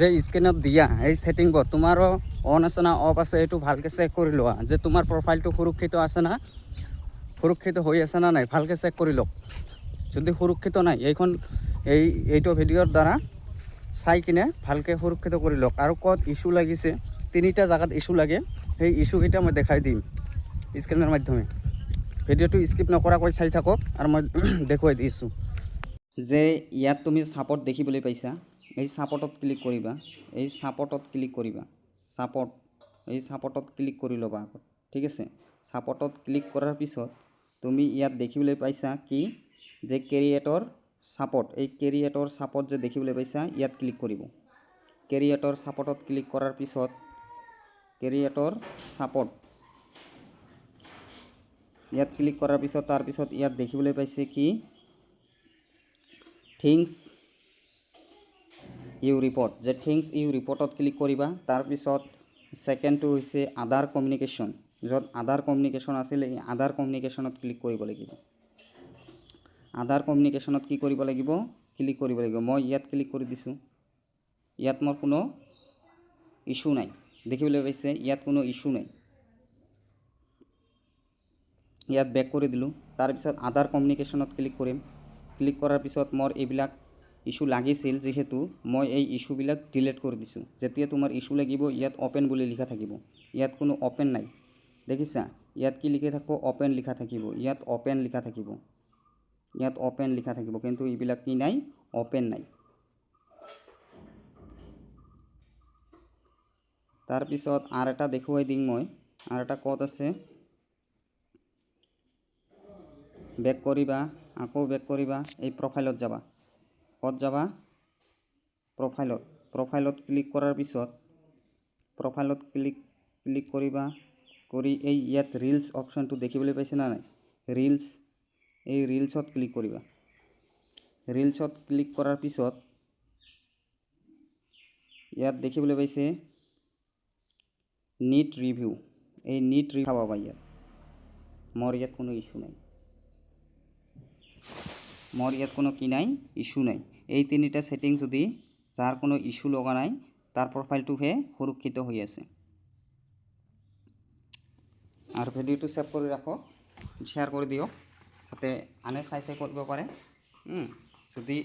যে স্ক্ৰিনত দিয়া এই ছেটিংবোৰ তোমাৰো অন আছে না অফ আছে এইটো ভালকৈ চেক কৰি লোৱা যে তোমাৰ প্ৰফাইলটো সুৰক্ষিত আছে না সুৰক্ষিত হৈ আছে না নাই ভালকৈ চেক কৰি লওক যদি সুৰক্ষিত নাই এইটো ভিডিঅ'ৰ দ্বাৰা চাই কিনে ভালকৈ সুৰক্ষিত কৰি লওক আৰু ক'ত ইছ্যু লাগিছে 3টা জাগাত ইছ্যু লাগে সেই ইছ্যুকেইটা মই দেখাই দিম স্ক্ৰিনৰ মাধ্যমে ভিডিঅ'টো স্কিপ নকৰাকৈ চাই থাকক আৰু মই দেখুৱাই দিছোঁ যে ইয়াত তুমি সাপোৰ্ট দেখিবলৈ পাইছা এই সাপোৰ্টত ক্লিক কৰিবা এই সাপোৰ্টত ক্লিক কৰিবা এই সাপোৰ্টত ক্লিক কৰি ল'বা আগত ঠিক আছে সাপোৰ্টত ক্লিক কৰাৰ পিছত তুমি ইয়াত দেখিবলৈ পাইছা কি যে ক্ৰিয়েটৰ সাপোৰ্ট এই ক্ৰিয়েটৰ সাপোৰ্ট যে দেখিবলৈ পাইছা ইয়াত ক্লিক কৰিব ক্ৰিয়েটৰ সাপোৰ্টত ক্লিক কৰাৰ পিছত ক্ৰিয়েটৰ সাপোৰ্ট ইয়াত ক্লিক কৰাৰ পিছত তাৰ পিছত ইয়াত দেখিবলৈ পাইছে কি থিংস ইউ ৰিপোৰ্ট যে থিংস ইউ ৰিপোৰ্টত ক্লিক কৰিবা তাৰ পিছত সেকেন্ডটো হৈছে আদাৰ কমিউনিকেশ্যন য'ত আদাৰ কমিউনিকেশ্যন আছিল এই আদাৰ কমিউনিকেশ্যনত ক্লিক কৰিব লাগিব আদাৰ কমিউনিকেশ্যনত কি কৰিব লাগিব ক্লিক কৰিব লাগিব মই ইয়াত ক্লিক কৰি দিছোঁ ইয়াত মোৰ কোনো ইস্যু নাই দেখিবলৈ পাইছে ইয়াত কোনো ইস্যু নাই ইয়াত বেক কৰি দিলোঁ তাৰ পিছত আদাৰ কমিউনিকেশ্যনত ক্লিক কৰিম ক্লিক কৰাৰ পিছত মোৰ এইবিলাক ইস্যু লাগিছিল যেহেতু মই এই ইস্যুবিলাক ডিলিট কৰি দিছোঁ যেতিয়া তোমাৰ ইস্যু লাগিব ইয়াত ওপেন বুলি লিখা থাকিব ইয়াত কোনো ওপেন নাই দেখিছা ইয়াত কি লিখা থাকিব ওপেন লিখা থাকিব ইয়াত ওপেন লিখা থাকিব কিন্তু এইবিলাক কি নাই ওপেন নাই তাৰ পিছত আৰু এটা দেখুৱাই দিম মই আৰু এটা ক'ত আছে বেক কৰিবা আকৌ বেক কৰিবা এই প্ৰফাইলত যাবা ক'ত যাবা প্ৰফাইলত ক্লিক কৰাৰ পিছত প্ৰফাইলত ক্লিক কৰিবা কৰি এই ইয়াত ৰিলছ অপশ্যনটো দেখিবলৈ পাইছে না নাই ৰিলছ এই ৰিলছত ক্লিক কৰিবা ৰিলছত ক্লিক কৰাৰ পিছত ইয়াত দেখিবলৈ পাইছে নিট ৰিভিউ এই নিট ৰিভিউ পাবা ইয়াত মোৰ ইয়াত কোনো ইস্যু নাই মোৰ ইয়াত কোনো কি নাই ইস্যু নাই এই 3টা সেটিং যদি যাৰ কোনো ইস্যু লগা নাই তাৰ প্ৰফাইলটোহে সুৰক্ষিত হৈ আছে আৰু ভিডিঅ'টো সেভ কৰি ৰাখক শ্বেয়াৰ কৰি দিয়ক যাতে আনে চাই কৰিব পাৰে যদি